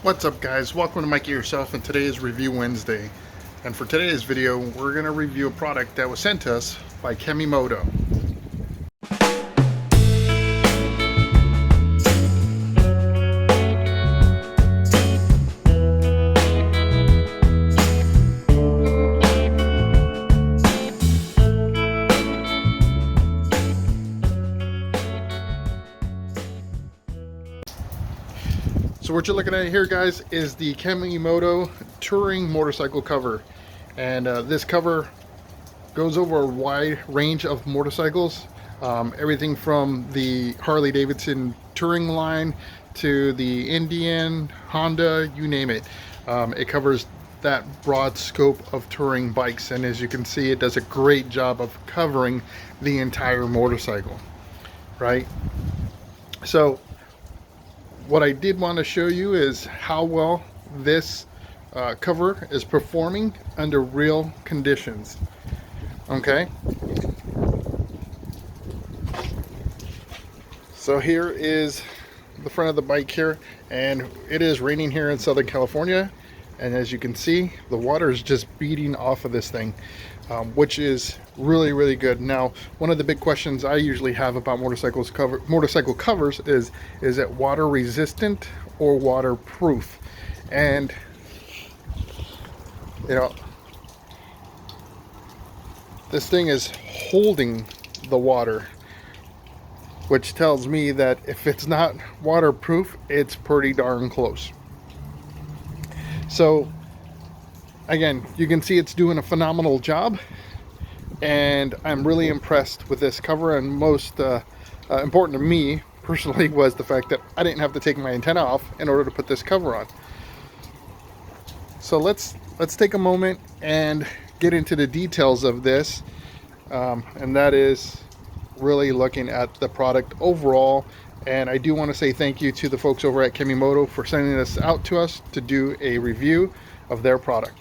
What's up, guys? Welcome to Mikey Yourself, and today is Review Wednesday. And for today's video, we're going to review a product that was sent to us by Kemimoto. So what you're looking at here, guys, is the Kemimoto Touring Motorcycle cover. And this cover goes over a wide range of motorcycles. Everything from the Harley Davison Touring line to the Indian, Honda, you name it. It covers that broad scope of touring bikes. And as you can see, it does a great job of covering the entire motorcycle, right? So what I did want to show you is how well this cover is performing under real conditions. Okay, so here is the front of the bike here, and it is raining here in Southern California, and as you can see, the water is just beating off of this thing, which is really good. Now, one of the big questions I usually have about motorcycle covers is it water resistant or waterproof? And you know, this thing is holding the water, which tells me that if it's not waterproof, it's pretty darn close. So again, you can see it's doing a phenomenal job, and I'm really impressed with this cover. And most important to me personally was the fact that I didn't have to take my antenna off in order to put this cover on. So let's take a moment and get into the details of this, and that is really looking at the product overall. And I do want to say thank you to the folks over at Kemimoto for sending this out to us to do a review of their product.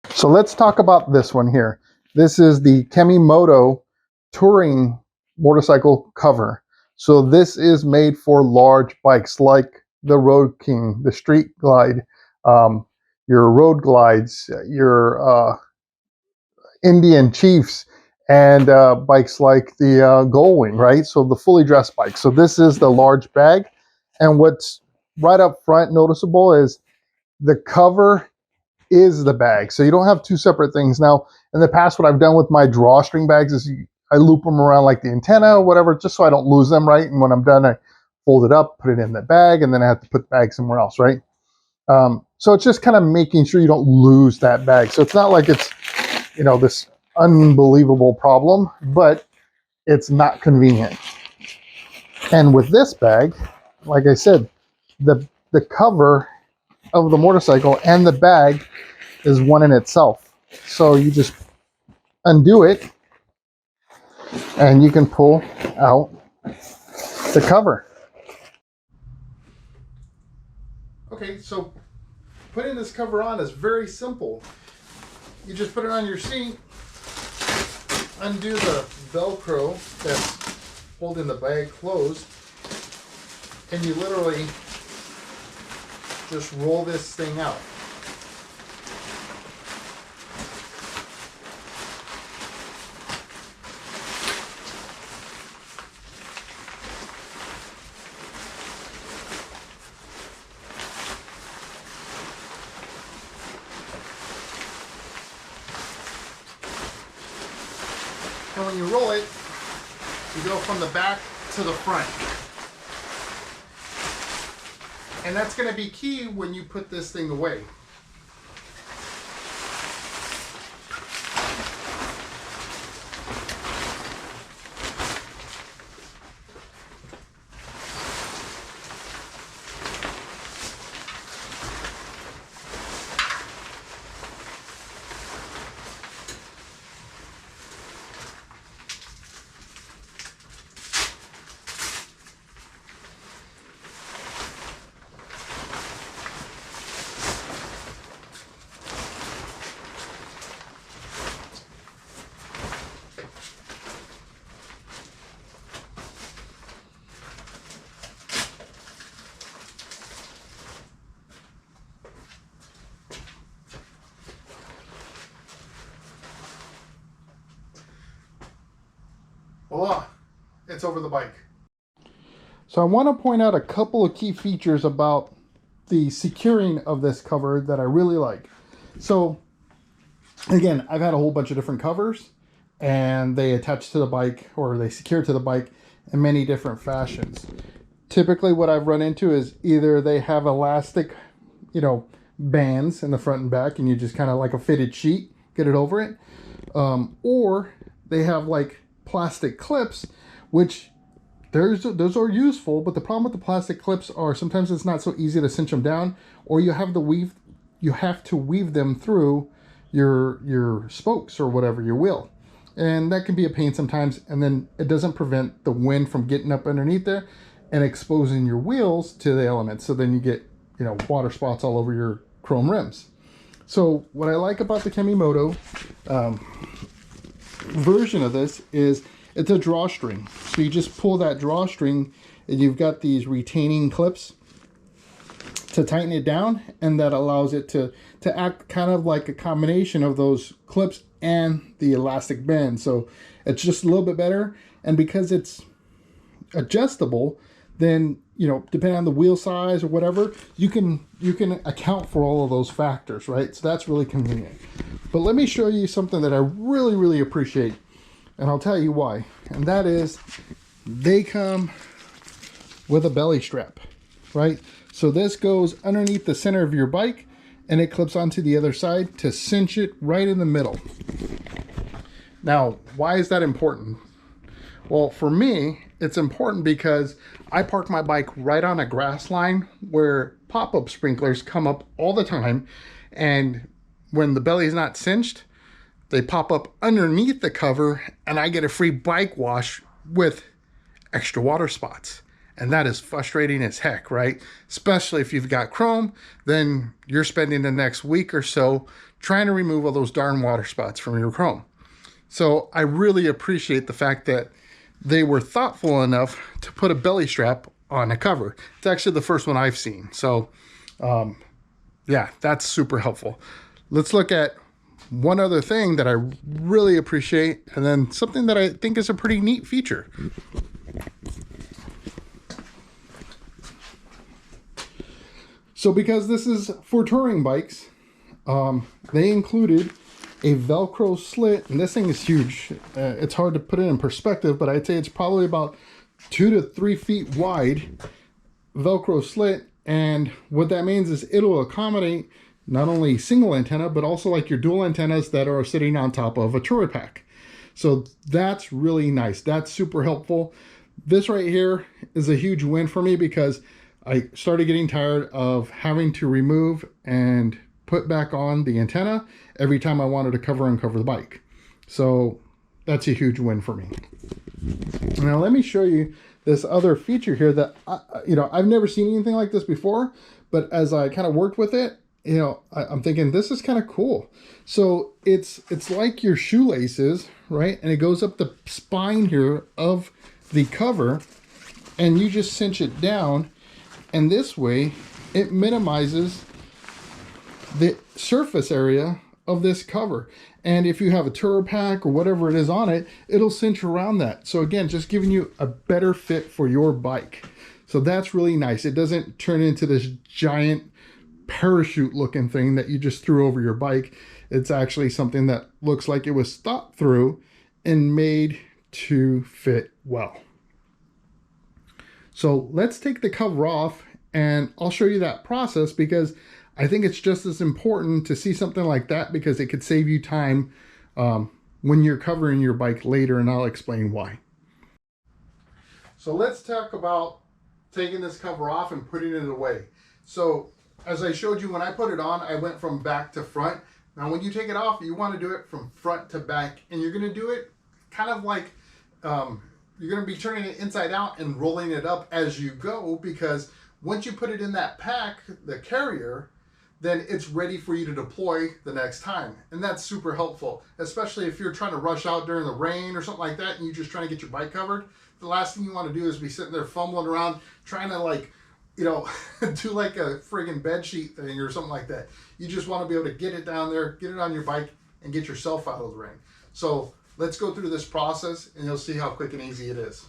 So let's talk about this one here. This is the Kemimoto Touring Motorcycle cover. So this is made for large bikes like the Road King, the Street Glide, your Road Glides, your Indian Chiefs, and bikes like the Gullwing, right? So the fully dressed bike. So this is the large bag. And what's right up front noticeable is the cover is the bag. So you don't have two separate things. Now, in the past, what I've done with my drawstring bags is I loop them around like the antenna or whatever, just so I don't lose them, right? And when I'm done, I fold it up, put it in the bag, and then I have to put the bag somewhere else, right? So it's just kind of making sure you don't lose that bag. So it's not like it's, you know, this unbelievable problem, but it's not convenient. And with this bag, like I said, the cover of the motorcycle and the bag is one in itself. So you just undo it and you can pull out the cover. Okay, so putting this cover on is very simple. You just put it on your seat, undo the Velcro that's holding the bag closed, and you literally just roll this thing out. And when you roll it, you go from the back to the front. And that's going to be key when you put this thing away. voila, it's over the bike. So I want to point out a couple of key features about the securing of this cover that I really like. So again, I've had a whole bunch of different covers, and they attach to the bike, or they secure to the bike in many different fashions. Typically what I've run into is either they have elastic, bands in the front and back, and you just kind of like a fitted sheet, get it over it. Or they have like plastic clips, which those are useful, but the problem with the plastic clips are sometimes it's not so easy to cinch them down, or you have to weave them through your spokes or whatever, your wheel. And that can be a pain sometimes, and then it doesn't prevent the wind from getting up underneath there and exposing your wheels to the elements. So then you get, water spots all over your chrome rims. So what I like about the Kemimoto version of this is it's a drawstring. So you just pull that drawstring, and you've got these retaining clips to tighten it down, and that allows it to act kind of like a combination of those clips and the elastic band. So it's just a little bit better, and because it's adjustable, then depending on the wheel size or whatever, you can account for all of those factors, right? So that's really convenient. But let me show you something that I really appreciate, and I'll tell you why. And that is they come with a belly strap, right? So this goes underneath the center of your bike, and it clips onto the other side to cinch it right in the middle. Now, why is that important? Well, for me, it's important because I park my bike right on a grass line where pop-up sprinklers come up all the time, and when the belly is not cinched, they pop up underneath the cover, and I get a free bike wash with extra water spots. And that is frustrating as heck, right? Especially if you've got chrome, then you're spending the next week or so trying to remove all those darn water spots from your chrome. So I really appreciate the fact that they were thoughtful enough to put a belly strap on a cover. It's actually the first one I've seen. So yeah, that's super helpful. Let's look at one other thing that I really appreciate, and then something that I think is a pretty neat feature. So because this is for touring bikes, they included a Velcro slit, and this thing is huge. It's hard to put it in perspective, but I'd say it's probably about 2 to 3 feet wide Velcro slit. And what that means is it'll accommodate not only single antenna, but also like your dual antennas that are sitting on top of a tour pack. So that's really nice. That's super helpful. This right here is a huge win for me because I started getting tired of having to remove and put back on the antenna every time I wanted to uncover the bike. So that's a huge win for me. Now let me show you this other feature here that I've never seen anything like this before, but as I kind of worked with it, I'm thinking this is kind of cool. So it's like your shoelaces, right? And it goes up the spine here of the cover, and you just cinch it down, and this way it minimizes the surface area of this cover. And if you have a tour pack or whatever it is on it, it'll cinch around that. So again, just giving you a better fit for your bike. So that's really nice. It doesn't turn into this giant parachute looking thing that you just threw over your bike. It's actually something that looks like it was thought through and made to fit well. So let's take the cover off, and I'll show you that process, because I think it's just as important to see something like that, because it could save you time when you're covering your bike later, and I'll explain why. So let's talk about taking this cover off and putting it away. So as I showed you, when I put it on, I went from back to front. Now when you take it off, you want to do it from front to back, and you're going to do it kind of like you're going to be turning it inside out and rolling it up as you go, because once you put it in that pack, the carrier, then it's ready for you to deploy the next time. And that's super helpful, especially if you're trying to rush out during the rain or something like that, and you're just trying to get your bike covered. The last thing you want to do is be sitting there fumbling around trying to do like a friggin' bed sheet thing or something like that. You just want to be able to get it down there, get it on your bike, and get yourself out of the rain. So let's go through this process and you'll see how quick and easy it is.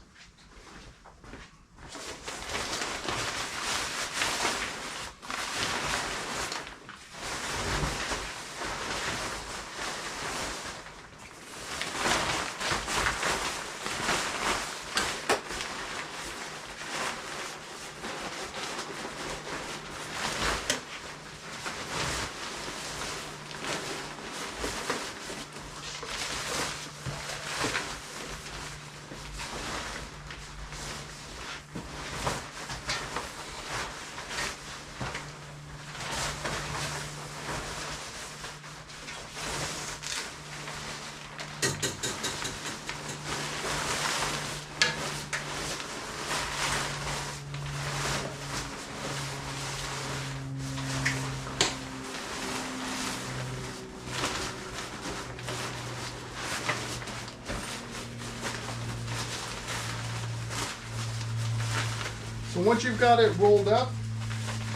So once you've got it rolled up,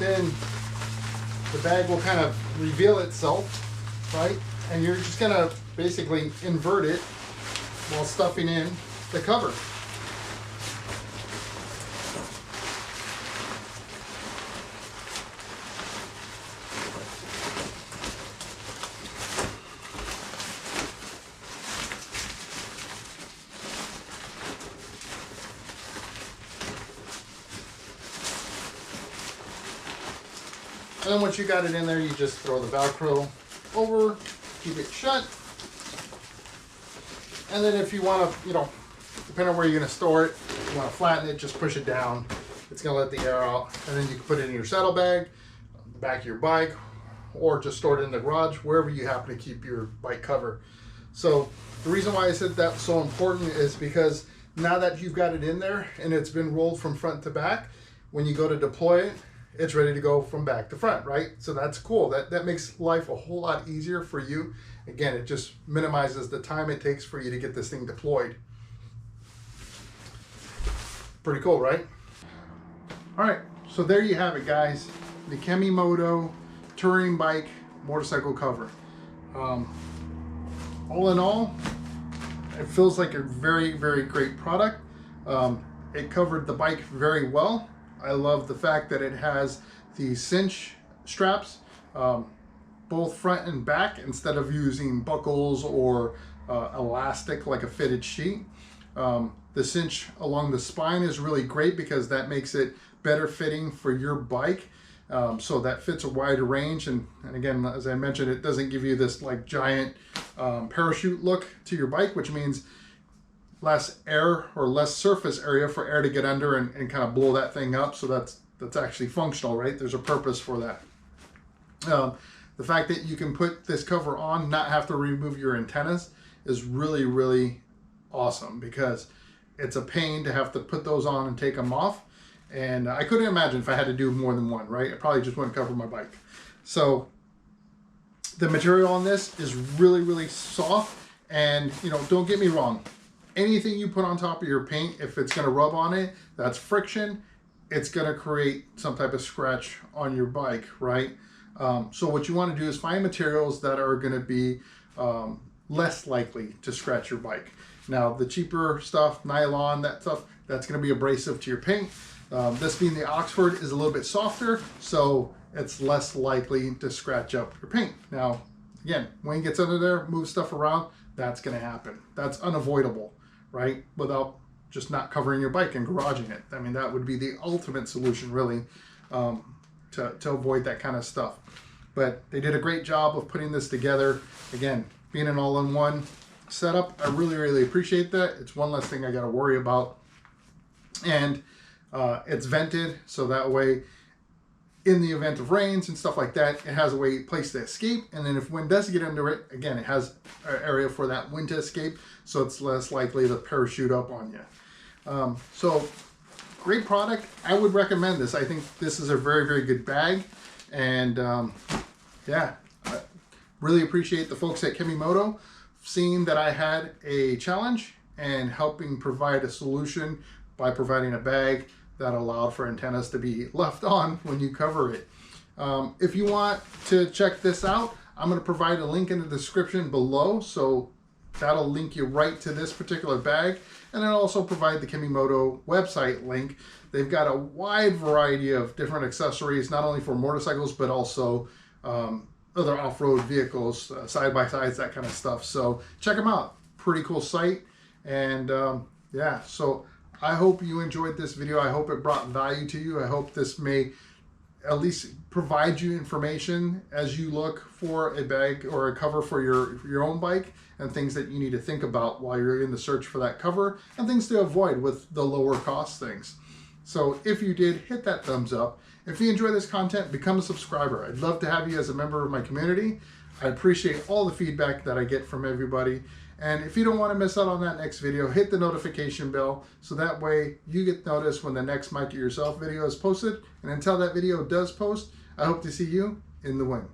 then the bag will kind of reveal itself, right? And you're just gonna basically invert it while stuffing in the cover. And then once you got it in there, you just throw the Velcro over, keep it shut. And then if you want to, depending on where you're going to store it, if you want to flatten it, just push it down. It's going to let the air out. And then you can put it in your saddlebag, the back of your bike, or just store it in the garage, wherever you happen to keep your bike cover. So the reason why I said that's so important is because now that you've got it in there and it's been rolled from front to back, when you go to deploy it, it's ready to go from back to front, right? So that's cool. That makes life a whole lot easier for you. Again, it just minimizes the time it takes for you to get this thing deployed. Pretty cool, right? All right, so there you have it, guys. The Kemimoto Touring Bike Motorcycle Cover. All in all, it feels like a very, very great product. It covered the bike very well. I love the fact that it has the cinch straps, both front and back, instead of using buckles or elastic like a fitted sheet. The cinch along the spine is really great because that makes it better fitting for your bike. So that fits a wider range. And again, as I mentioned, it doesn't give you this like giant parachute look to your bike, which means less air or less surface area for air to get under and kind of blow that thing up. So that's actually functional, right? There's a purpose for that. The fact that you can put this cover on, not have to remove your antennas, is really, really awesome, because it's a pain to have to put those on and take them off. And I couldn't imagine if I had to do more than one, right? I probably just wouldn't cover my bike. So the material on this is really, really soft. And don't get me wrong, anything you put on top of your paint, if it's going to rub on it, that's friction. It's going to create some type of scratch on your bike, right? So what you want to do is find materials that are going to be less likely to scratch your bike. Now, the cheaper stuff, nylon, that stuff, that's going to be abrasive to your paint. This being the Oxford is a little bit softer, so it's less likely to scratch up your paint. Now, again, when it gets under there, move stuff around, that's going to happen. That's unavoidable, right? Without just not covering your bike and garaging it. I mean, that would be the ultimate solution, really, to avoid that kind of stuff. But they did a great job of putting this together. Again, being an all-in-one setup, I really, really appreciate that. It's one less thing I got to worry about. And it's vented, so that way, in the event of rains and stuff like that, it has a place to escape. And then if wind does get under it, again, it has an area for that wind to escape, so it's less likely to parachute up on you. So great product. I would recommend this. I think this is a very, very good bag. And yeah, I really appreciate the folks at Kemimoto seeing that I had a challenge and helping provide a solution by providing a bag that allowed for antennas to be left on when you cover it. If you want to check this out, I'm going to provide a link in the description below. So That'll link you right to this particular bag, and then also provide the Kemimoto website link. They've got a wide variety of different accessories, not only for motorcycles, but also other off-road vehicles, side-by-sides, that kind of stuff. So check them out. Pretty cool site. And yeah, so I hope you enjoyed this video. I hope it brought value to you. I hope this may at least provide you information as you look for a bag or a cover for your own bike, and things that you need to think about while you're in the search for that cover, and things to avoid with the lower cost things. So if you did, hit that thumbs up. If you enjoy this content, become a subscriber. I'd love to have you as a member of my community. I appreciate all the feedback that I get from everybody. And if you don't want to miss out on that next video, hit the notification bell so that way you get noticed when the next Mike It Yourself video is posted. And until that video does post, I hope to see you in the wing.